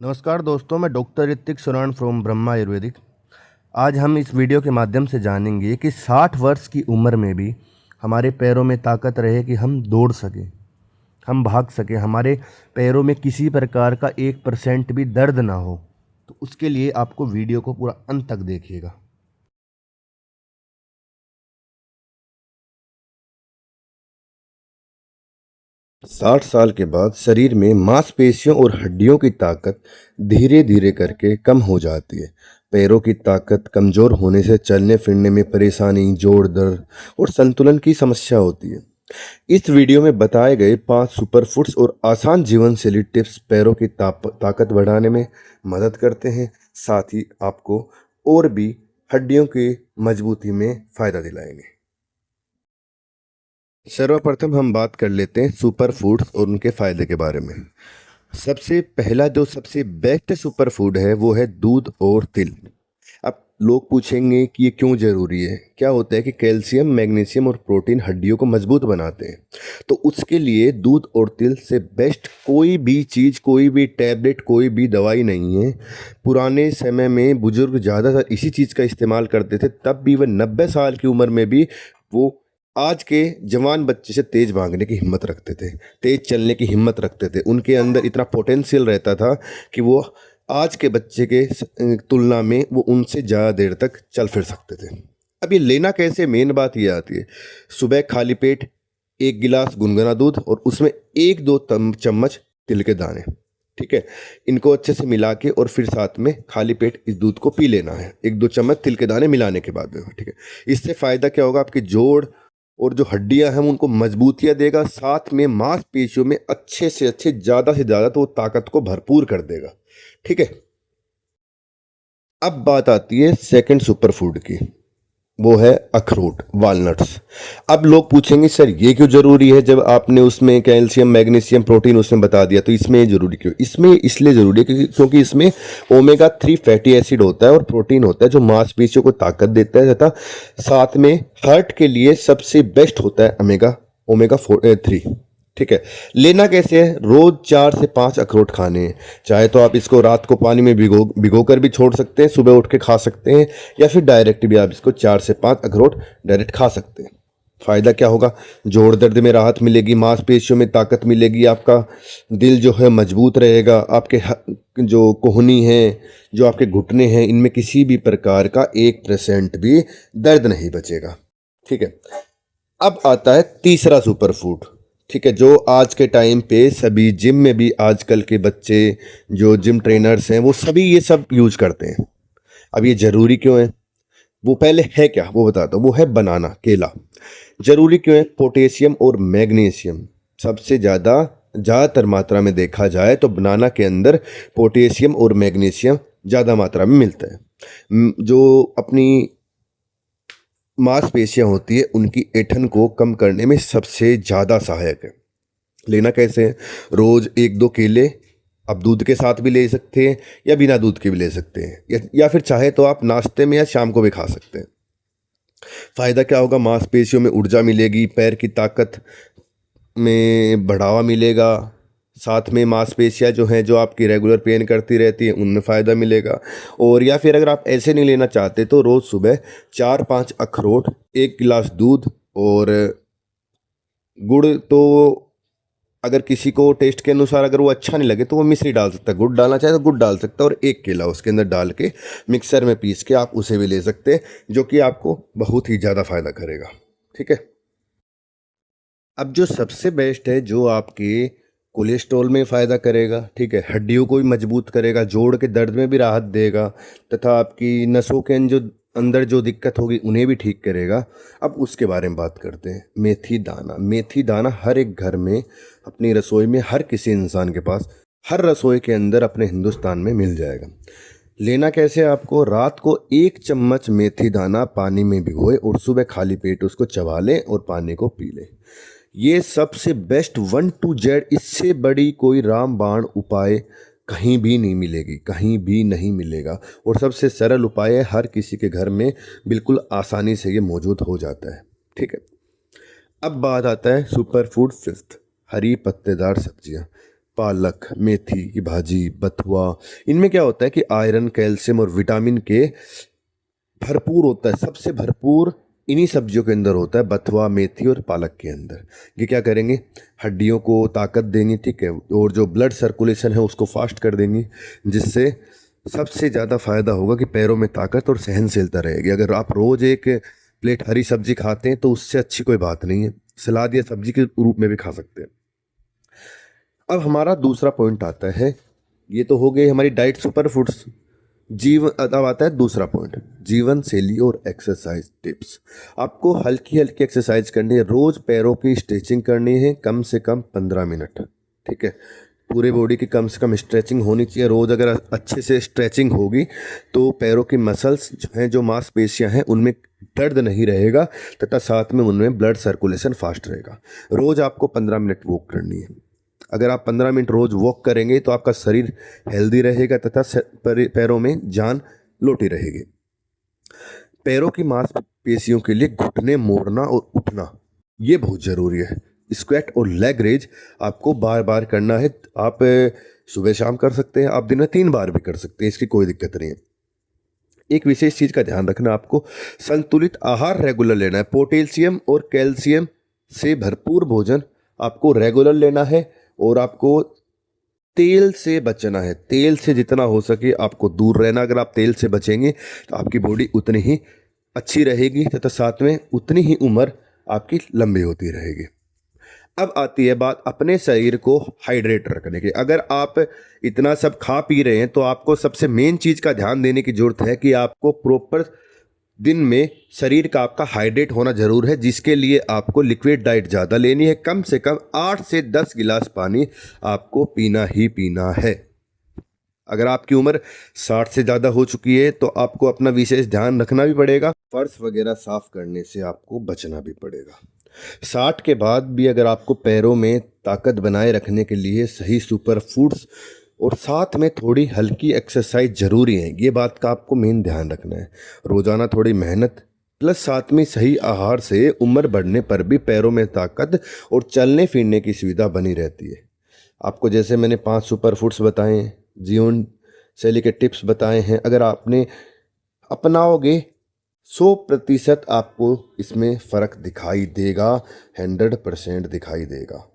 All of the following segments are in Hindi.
नमस्कार दोस्तों, मैं डॉक्टर ऋतिक सुरान फ्रॉम ब्रह्मा आयुर्वेदिक। आज हम इस वीडियो के माध्यम से जानेंगे कि 60 वर्ष की उम्र में भी हमारे पैरों में ताकत रहे कि हम दौड़ सकें, हम भाग सकें, हमारे पैरों में किसी प्रकार का 1% भी दर्द ना हो। तो उसके लिए आपको वीडियो को पूरा अंत तक देखिएगा। 60 साल के बाद शरीर में मांसपेशियों और हड्डियों की ताकत धीरे धीरे करके कम हो जाती है। पैरों की ताकत कमज़ोर होने से चलने फिरने में परेशानी, जोड़ दर्द और संतुलन की समस्या होती है। इस वीडियो में बताए गए 5 सुपर फूड्स और आसान जीवन शैली टिप्स पैरों की ताकत बढ़ाने में मदद करते हैं, साथ ही आपको और भी हड्डियों की मजबूती में फ़ायदा दिलाएंगे। सर्वप्रथम हम बात कर लेते हैं सुपर फूड्स और उनके फ़ायदे के बारे में। सबसे पहला जो सबसे बेस्ट सुपर फूड है वो है दूध और तिल। अब लोग पूछेंगे कि ये क्यों ज़रूरी है। क्या होता है कि कैल्शियम, मैग्नीशियम और प्रोटीन हड्डियों को मजबूत बनाते हैं, तो उसके लिए दूध और तिल से बेस्ट कोई भी चीज़, कोई भी टैबलेट, कोई भी दवाई नहीं है। पुराने समय में बुजुर्ग ज़्यादातर इसी चीज़ का इस्तेमाल करते थे, तब भी वह 90 साल की उम्र में भी वो आज के जवान बच्चे से तेज़ भागने की हिम्मत रखते थे, तेज़ चलने की हिम्मत रखते थे। उनके अंदर इतना पोटेंशियल रहता था कि वो आज के बच्चे के तुलना में वो उनसे ज़्यादा देर तक चल फिर सकते थे। अब ये लेना कैसे, मेन बात ये आती है। सुबह खाली पेट 1 गिलास गुनगुना दूध और उसमें 1-2 चम्मच तिल के दाने, ठीक है। इनको अच्छे से मिला के और फिर साथ में खाली पेट इस दूध को पी लेना है, 1-2 चम्मच तिल के दाने मिलाने के बाद में, ठीक है। इससे फ़ायदा क्या होगा, आपके जोड़ और जो हड्डियां हैं उनको मजबूतियाँ देगा, साथ में मांसपेशियों में अच्छे से अच्छे, ज़्यादा से ज़्यादा तो ताकत को भरपूर कर देगा, ठीक है। अब बात आती है सेकंड सुपर फूड की, वो है अखरोट, वॉलनट्स। अब लोग पूछेंगे सर ये क्यों ज़रूरी है, जब आपने उसमें कैल्शियम, मैग्नीशियम, प्रोटीन उसमें बता दिया, तो इसमें ये ज़रूरी क्यों? इसमें इसलिए ज़रूरी है क्योंकि इसमें ओमेगा 3 फैटी एसिड होता है और प्रोटीन होता है जो मांसपेशियों को ताकत देता है, तथा साथ में हार्ट के लिए सबसे बेस्ट होता है ओमेगा 3, ठीक है। लेना कैसे है? रोज 4 से 5 अखरोट खाने हैं। चाहे तो आप इसको रात को पानी में भिगो कर भी छोड़ सकते हैं, सुबह उठ के खा सकते हैं, या फिर डायरेक्ट भी आप इसको 4 से 5 अखरोट डायरेक्ट खा सकते हैं। फ़ायदा क्या होगा? जोड़ दर्द में राहत मिलेगी, मांसपेशियों में ताकत मिलेगी, आपका दिल जो है मजबूत रहेगा, आपके जो कोहनी है, जो आपके घुटने हैं, इनमें किसी भी प्रकार का 1% भी दर्द नहीं बचेगा, ठीक है। अब आता है तीसरा सुपर फूड, ठीक है, जो आज के टाइम पे सभी जिम में भी आजकल के बच्चे, जो जिम ट्रेनर्स हैं, वो सभी ये सब यूज करते हैं। अब ये ज़रूरी क्यों है? वो पहले है क्या वो बताता हूँ। वो है बनाना, केला। ज़रूरी क्यों है? पोटेशियम और मैग्नीशियम सबसे ज़्यादातर मात्रा में देखा जाए तो बनाना के अंदर पोटेशियम और मैग्नीशियम ज़्यादा मात्रा में मिलता है। जो अपनी मांसपेशियां होती है उनकी ऐंठन को कम करने में सबसे ज़्यादा सहायक है। लेना कैसे है? रोज़ 1-2 केले आप दूध के साथ भी ले सकते हैं, या बिना दूध के भी ले सकते हैं, या फिर चाहे तो आप नाश्ते में या शाम को भी खा सकते हैं। फ़ायदा क्या होगा? मांसपेशियों में ऊर्जा मिलेगी, पैर की ताकत में बढ़ावा मिलेगा, साथ में मांसपेशियाँ जो हैं, जो आपकी रेगुलर पेन करती रहती है, उनमें फ़ायदा मिलेगा। और या फिर अगर आप ऐसे नहीं लेना चाहते तो रोज़ सुबह 4-5 अखरोट, 1 गिलास दूध और गुड़, तो अगर किसी को टेस्ट के अनुसार अगर वो अच्छा नहीं लगे तो वो मिश्री डाल सकता है, गुड़ डालना चाहे तो गुड़ डाल सकता है, और 1 केला उसके अंदर डाल के मिक्सर में पीस के आप उसे भी ले सकते हैं, जो कि आपको बहुत ही ज़्यादा फ़ायदा करेगा, ठीक है। अब जो सबसे बेस्ट है, जो आपके कोलेस्ट्रॉल में फ़ायदा करेगा, ठीक है, हड्डियों को भी मजबूत करेगा, जोड़ के दर्द में भी राहत देगा, तथा आपकी नसों के अंदर जो दिक्कत होगी उन्हें भी ठीक करेगा। अब उसके बारे में बात करते हैं। मेथी दाना। मेथी दाना हर एक घर में, अपनी रसोई में, हर किसी इंसान के पास, हर रसोई के अंदर अपने हिंदुस्तान में मिल जाएगा। लेना कैसे? आपको रात को 1 चम्मच मेथी दाना पानी में भिगोए और सुबह खाली पेट उसको चबा लें और पानी को पी लें। ये सबसे बेस्ट 1 to Z, इससे बड़ी कोई रामबाण उपाय कहीं भी नहीं मिलेगी, कहीं भी नहीं मिलेगा। और सबसे सरल उपाय है, हर किसी के घर में बिल्कुल आसानी से ये मौजूद हो जाता है, ठीक है। अब बात आता है सुपर फूड फिफ्थ, हरी पत्तेदार सब्जियां। पालक, मेथी की भाजी, बथुआ, इनमें क्या होता है कि आयरन, कैल्शियम और विटामिन के भरपूर होता है। सबसे भरपूर इन्हीं सब्जियों के अंदर होता है, बथुआ, मेथी और पालक के अंदर। ये क्या करेंगे, हड्डियों को ताकत देंगी, ठीक है, और जो ब्लड सर्कुलेशन है उसको फास्ट कर देंगी, जिससे सबसे ज़्यादा फायदा होगा कि पैरों में ताकत और सहनशीलता रहेगी। अगर आप रोज़ एक प्लेट हरी सब्जी खाते हैं तो उससे अच्छी कोई बात नहीं है, सलाद या सब्जी के रूप में भी खा सकते हैं। अब हमारा दूसरा पॉइंट आता है, ये तो हो गई हमारी डाइट सुपर फूड्स। अब आता है दूसरा पॉइंट, जीवन शैली और एक्सरसाइज टिप्स। आपको हल्की हल्की एक्सरसाइज करनी है, रोज़ पैरों की स्ट्रेचिंग करनी है, कम से कम 15 मिनट, ठीक है। पूरे बॉडी की कम से कम स्ट्रेचिंग होनी चाहिए रोज़। अगर अच्छे से स्ट्रेचिंग होगी तो पैरों की मसल्स जो हैं, जो मांसपेशियां हैं, उनमें दर्द नहीं रहेगा तथा साथ में उनमें ब्लड सर्कुलेशन फास्ट रहेगा। रोज़ आपको 15 मिनट वॉक करनी है। अगर आप 15 मिनट रोज़ वॉक करेंगे तो आपका शरीर हेल्दी रहेगा तथा पैरों में जान लौटी रहेगी। पैरों की मांसपेशियों के लिए घुटने मोड़ना और उठना ये बहुत ज़रूरी है। स्क्वाट और लेग रेज आपको बार बार करना है। आप सुबह शाम कर सकते हैं, आप दिन में 3 बार भी कर सकते हैं, इसकी कोई दिक्कत नहीं है। एक विशेष चीज़ का ध्यान रखना, आपको संतुलित आहार रेगुलर लेना है। पोटेशियम और कैल्शियम से भरपूर भोजन आपको रेगुलर लेना है और आपको तेल से बचना है। तेल से जितना हो सके आपको दूर रहना। अगर आप तेल से बचेंगे तो आपकी बॉडी उतनी ही अच्छी रहेगी तथा साथ में उतनी ही उम्र आपकी लंबी होती रहेगी। अब आती है बात अपने शरीर को हाइड्रेट रखने की। अगर आप इतना सब खा पी रहे हैं तो आपको सबसे मेन चीज़ का ध्यान देने की ज़रूरत है कि आपको प्रॉपर दिन में शरीर का आपका हाइड्रेट होना ज़रूर है, जिसके लिए आपको लिक्विड डाइट ज़्यादा लेनी है। कम से कम 8 से 10 गिलास पानी आपको पीना ही पीना है। अगर आपकी उम्र 60 से ज़्यादा हो चुकी है तो आपको अपना विशेष ध्यान रखना भी पड़ेगा। फर्श वगैरह साफ करने से आपको बचना भी पड़ेगा। 60 के बाद भी अगर आपको पैरों में ताकत बनाए रखने के लिए सही सुपर फूड्स और साथ में थोड़ी हल्की एक्सरसाइज ज़रूरी है, ये बात का आपको मेन ध्यान रखना है। रोज़ाना थोड़ी मेहनत प्लस साथ में सही आहार से उम्र बढ़ने पर भी पैरों में ताकत और चलने फिरने की सुविधा बनी रहती है। आपको जैसे मैंने 5 सुपर फूड्स बताए हैं, जीवन शैली के टिप्स बताए हैं, अगर आपने अपनाओगे 100% आपको इसमें फ़र्क दिखाई देगा, 100% दिखाई देगा।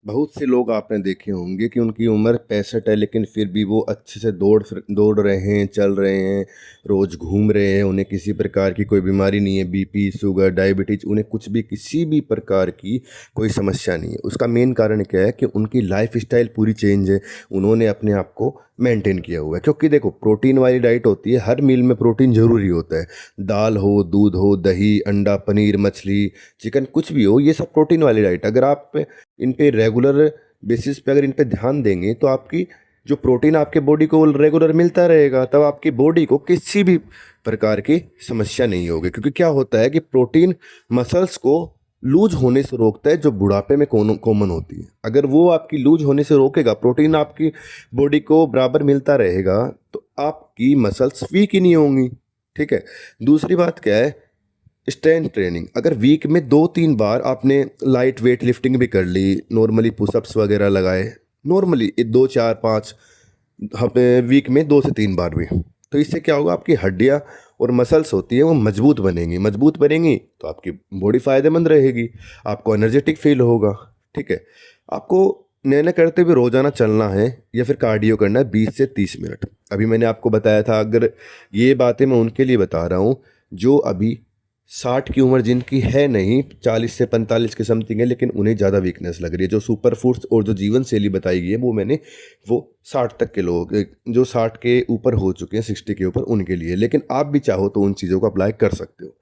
बहुत से लोग आपने देखे होंगे कि उनकी उम्र 65 है लेकिन फिर भी वो अच्छे से दौड़ रहे हैं, चल रहे हैं, रोज़ घूम रहे हैं, उन्हें किसी प्रकार की कोई बीमारी नहीं है, बीपी, शुगर, डायबिटीज़, उन्हें कुछ भी किसी भी प्रकार की कोई समस्या नहीं है। उसका मेन कारण क्या है कि उनकी लाइफ स्टाइल पूरी चेंज है, उन्होंने अपने आप को मेंटेन किया हुआ है। क्योंकि देखो, प्रोटीन वाली डाइट होती है, हर मील में प्रोटीन ज़रूरी होता है। दाल हो, दूध हो, दही, अंडा, पनीर, मछली, चिकन, कुछ भी हो, ये सब प्रोटीन वाली डाइट। अगर आप इन पे रेगुलर बेसिस पे अगर इन पे ध्यान देंगे तो आपकी जो प्रोटीन आपके बॉडी को रेगुलर मिलता रहेगा, तब आपकी बॉडी को किसी भी प्रकार की समस्या नहीं होगी। क्योंकि क्या होता है कि प्रोटीन मसल्स को लूज होने से रोकता है, जो बुढ़ापे में कॉमन होती है। अगर वो आपकी लूज होने से रोकेगा, प्रोटीन आपकी बॉडी को बराबर मिलता रहेगा, तो आपकी मसल्स वीक ही नहीं होंगी। ठीक है। दूसरी बात क्या है, स्ट्रेंथ ट्रेनिंग। अगर वीक में 2-3 बार आपने लाइट वेट लिफ्टिंग भी कर ली, नॉर्मली पुशअप्स वगैरह लगाए, नॉर्मली 2, 4, 5 वीक में 2 से 3 बार भी, तो इससे क्या होगा, आपकी हड्डियाँ और मसल्स होती है वो मजबूत बनेंगी तो आपकी बॉडी फ़ायदेमंद रहेगी, आपको एनर्जेटिक फील होगा। ठीक है। आपको नए करते हुए रोज़ाना चलना है या फिर कार्डियो करना है 20 से 30 मिनट। अभी मैंने आपको बताया था, अगर ये बातें मैं उनके लिए बता रहा हूँ जो अभी 60 की उम्र जिनकी है नहीं, 40 से 45 के समथिंग है, लेकिन उन्हें ज़्यादा वीकनेस लग रही है। जो सुपर फूड्स और जो जीवन शैली बताई गई है वो 60 तक के लोग, जो 60 के ऊपर हो चुके हैं, 60 के ऊपर, उनके लिए। लेकिन आप भी चाहो तो उन चीज़ों को अप्लाई कर सकते हो।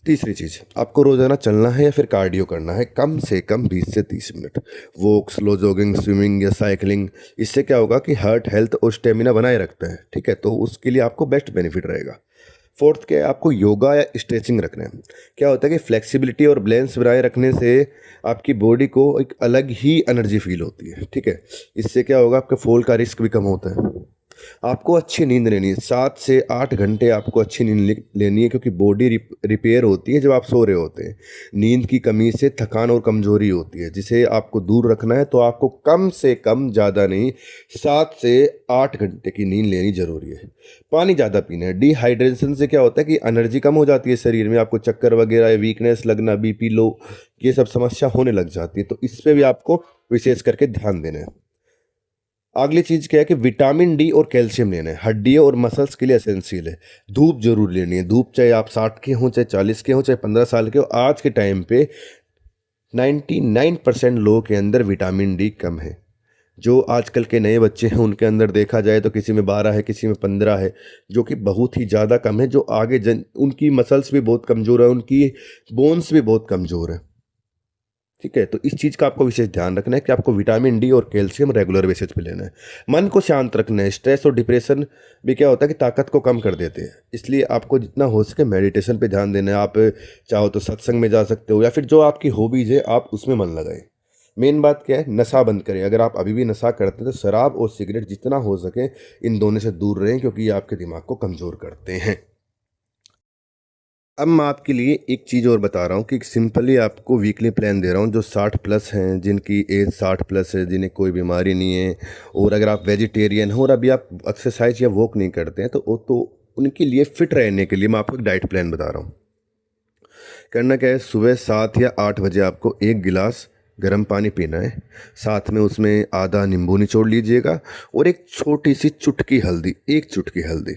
तीसरी चीज़, आपको रोज़ाना चलना है या फिर कार्डियो करना है, कम से कम 20 से 30 minute. Walk, slow jogging, swimming या साइकिलिंग, इससे क्या होगा कि हार्ट हेल्थ और स्टेमिना बनाए रखता है। ठीक है। तो उसके लिए आपको बेस्ट बेनिफिट रहेगा। फोर्थ क्या है, आपको योगा या स्ट्रेचिंग रखना है। क्या होता है कि फ्लेक्सिबिलिटी और बैलेंस बनाए रखने से आपकी बॉडी को एक अलग ही एनर्जी फील होती है। ठीक है। इससे क्या होगा, आपके फॉल का रिस्क भी कम होता है। आपको अच्छी नींद लेनी है, 7 से 8 घंटे आपको अच्छी नींद लेनी है, क्योंकि बॉडी रिपेयर होती है जब आप सो रहे होते हैं। नींद की कमी से थकान और कमज़ोरी होती है, जिसे आपको दूर रखना है। तो आपको कम से कम, ज़्यादा नहीं, 7 से 8 घंटे की नींद लेनी ज़रूरी है। पानी ज़्यादा पीना है। डिहाइड्रेशन से क्या होता है कि एनर्जी कम हो जाती है शरीर में, आपको चक्कर वगैरह, वीकनेस लगना, बीपी लो, ये सब समस्या होने लग जाती है। तो इस पर भी आपको विशेष करके ध्यान देना है। अगली चीज क्या है कि विटामिन डी और कैल्शियम लेना है, हड्डियों और मसल्स के लिए एसेंशियल है। धूप जरूर लेनी है। धूप चाहे आप 60 के हों, चाहे 40 के हों, चाहे 15 साल के हो, आज के टाइम पे 99% लोगों के अंदर विटामिन डी कम है। जो आजकल के नए बच्चे हैं उनके अंदर देखा जाए तो किसी में 12 है, किसी में 15 है, जो कि बहुत ही ज़्यादा कम है। जो आगे उनकी मसल्स भी बहुत कमज़ोर है, उनकी बोन्स भी बहुत कमज़ोर है। ठीक है, तो इस चीज़ का आपको विशेष ध्यान रखना है कि आपको विटामिन डी और कैल्शियम रेगुलर बेसिस पे लेना है। मन को शांत रखना है। स्ट्रेस और डिप्रेशन भी क्या होता है कि ताकत को कम कर देते हैं, इसलिए आपको जितना हो सके मेडिटेशन पे ध्यान देना है। आप चाहो तो सत्संग में जा सकते हो, या फिर जो आपकी हॉबीज़ है आप उसमें मन लगाएं। मेन बात क्या है, नशा बंद करें। अगर आप अभी भी नशा करते हैं तो शराब और सिगरेट जितना हो सके इन दोनों से दूर रहें, क्योंकि ये आपके दिमाग को कमज़ोर करते हैं। अब मैं आपके लिए एक चीज़ और बता रहा हूँ कि सिंपली आपको वीकली प्लान दे रहा हूँ। जो 60+ हैं, जिनकी एज 60+ है, जिन्हें कोई बीमारी नहीं है, और अगर आप वेजिटेरियन हो और अभी आप एक्सरसाइज या वॉक नहीं करते हैं, तो उनके लिए फिट रहने के लिए मैं आपको एक डाइट प्लान बता रहा हूँ। करना क्या है, सुबह 7 या 8 बजे आपको 1 गिलास गर्म पानी पीना है। साथ में उसमें आधा नींबू निचोड़ लीजिएगा, और एक छोटी सी चुटकी हल्दी, 1 चुटकी हल्दी।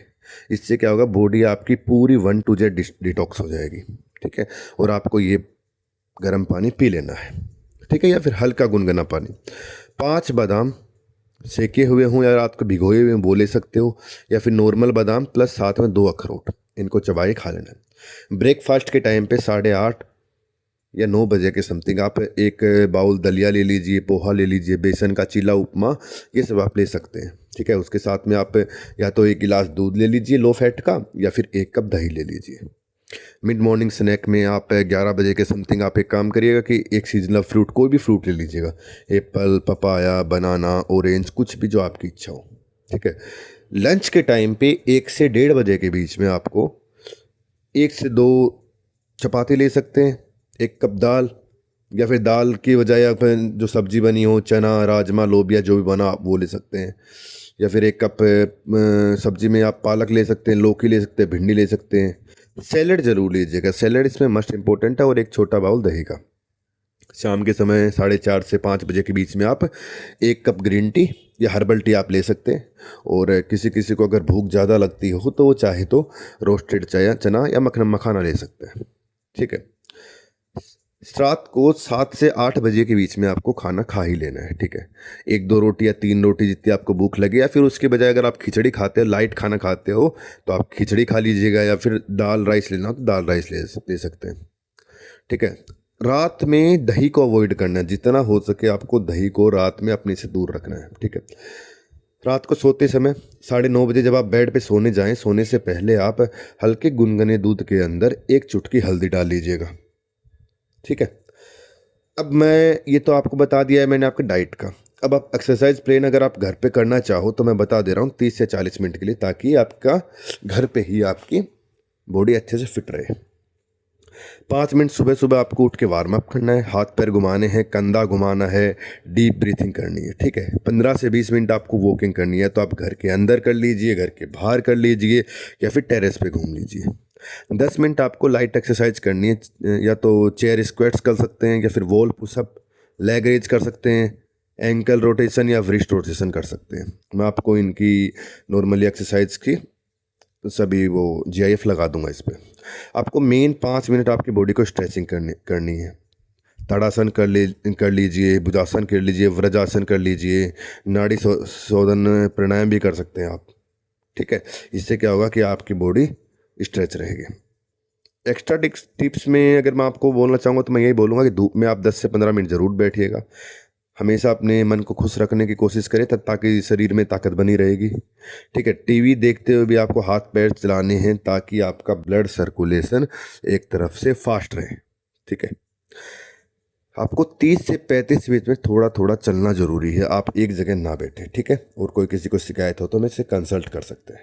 इससे क्या होगा, बॉडी आपकी पूरी 1 to Z डिटॉक्स हो जाएगी। ठीक है, और आपको ये गर्म पानी पी लेना है। ठीक है, या फिर हल्का गुनगुना पानी। 5 बादाम सेके हुए हों या रात को भिगोए हुए वो ले सकते हो, या फिर नॉर्मल बादाम प्लस साथ में 2 अखरोट, इनको चबाए खा लेना है। ब्रेकफास्ट के टाइम पे 8:30 या 9 बजे के समथिंग आप एक बाउल दलिया ले लीजिए, पोहा ले लीजिए, बेसन का चीला, उपमा, ये सब आप ले सकते हैं। ठीक है, उसके साथ में आप या तो 1 गिलास दूध ले लीजिए लो फैट का, या फिर 1 कप दही ले लीजिए। मिड मॉर्निंग स्नैक में आप 11 बजे के समथिंग आप एक काम करिएगा कि एक सीजनल फ्रूट, कोई भी फ्रूट ले लीजिएगा, एप्पल, पपाया, बनाना, ऑरेंज, कुछ भी जो आपकी इच्छा हो। ठीक है, लंच के टाइम पे 1 से 1:30 बजे के बीच में आपको 1 से 2 चपाती ले सकते हैं, 1 कप दाल, या फिर दाल की बजाय आप जो सब्जी बनी हो, चना, राजमा, लोबिया, जो भी बना आप वो ले सकते हैं। या फिर 1 कप सब्जी में आप पालक ले सकते हैं, लौकी ले सकते हैं, भिंडी ले सकते हैं। सैलड ज़रूर लीजिएगा, सैलड इसमें मस्ट इम्पोर्टेंट है, और एक छोटा बाउल दही का। शाम के समय 4:30 से 5 बजे के बीच में आप 1 कप ग्रीन टी या हर्बल टी आप ले सकते हैं। और किसी किसी को अगर भूख ज़्यादा लगती हो तो वो चाहे तो रोस्टेड चना या मखाना ले सकते हैं। ठीक है, रात को 7 से 8 बजे के बीच में आपको खाना खा ही लेना है। ठीक है, 1-2 रोटी या 3 रोटी जितनी आपको भूख लगे, या फिर उसके बजाय अगर आप खिचड़ी खाते हो, लाइट खाना खाते हो, तो आप खिचड़ी खा लीजिएगा, या फिर दाल राइस लेना हो तो दाल राइस ले सकते हैं। ठीक है, रात में दही को अवॉइड करना है। जितना हो सके आपको दही को रात में अपने से दूर रखना है। ठीक है, रात को सोते समय 9:30 बजे जब आप बेड पे सोने जाएं, सोने से पहले आप हल्के गुनगुने दूध के अंदर 1 चुटकी हल्दी डाल लीजिएगा। ठीक है, अब मैं ये तो आपको बता दिया है मैंने आपके डाइट का। अब आप एक्सरसाइज प्लान अगर आप घर पे करना चाहो तो मैं बता दे रहा हूँ 30 से 40 मिनट के लिए, ताकि आपका घर पे ही आपकी बॉडी अच्छे से फिट रहे। 5 मिनट सुबह सुबह आपको उठ के वार्म अप करना है, हाथ पैर घुमाने हैं, कंधा घुमाना है, डीप ब्रीथिंग करनी है। ठीक है, 15 से 20 मिनट आपको वॉकिंग करनी है, तो आप घर के अंदर कर लीजिए, घर के बाहर कर लीजिए, या फिर टेरेस पे घूम लीजिए। 10 मिनट आपको लाइट एक्सरसाइज करनी है, या तो चेयर स्क्वाट्स कर सकते हैं, या फिर वॉल पुशअप, लेग रेज कर सकते हैं, एंकल रोटेशन या व्रिस्ट रोटेशन कर सकते हैं। मैं आपको इनकी नॉर्मली एक्सरसाइज की सभी वो GIF लगा दूंगा इस पर। आपको मेन 5 मिनट आपकी बॉडी को स्ट्रेचिंग करनी है। ताड़ासन कर लीजिए, भुजासन कर लीजिए, वज्रासन कर लीजिए, नाड़ी शोधन प्राणायाम भी कर सकते हैं आप। ठीक है, इससे क्या होगा कि आपकी बॉडी स्ट्रेच रहेगी। एक्स्ट्रा टिप्स में अगर मैं आपको बोलना चाहूँगा तो मैं यही बोलूँगा कि धूप में आप 10 से 15 मिनट ज़रूर बैठिएगा। हमेशा अपने मन को खुश रखने की कोशिश करें, ताकि शरीर में ताकत बनी रहेगी। ठीक है, टीवी देखते हुए भी आपको हाथ पैर चलाने हैं, ताकि आपका ब्लड सर्कुलेशन एक तरफ से फास्ट रहे। ठीक है, आपको 30 से 35 मिनट में थोड़ा थोड़ा चलना ज़रूरी है, आप एक जगह ना बैठें, ठीक है। और कोई किसी को शिकायत हो तो मैं इससे कंसल्ट कर सकते हैं।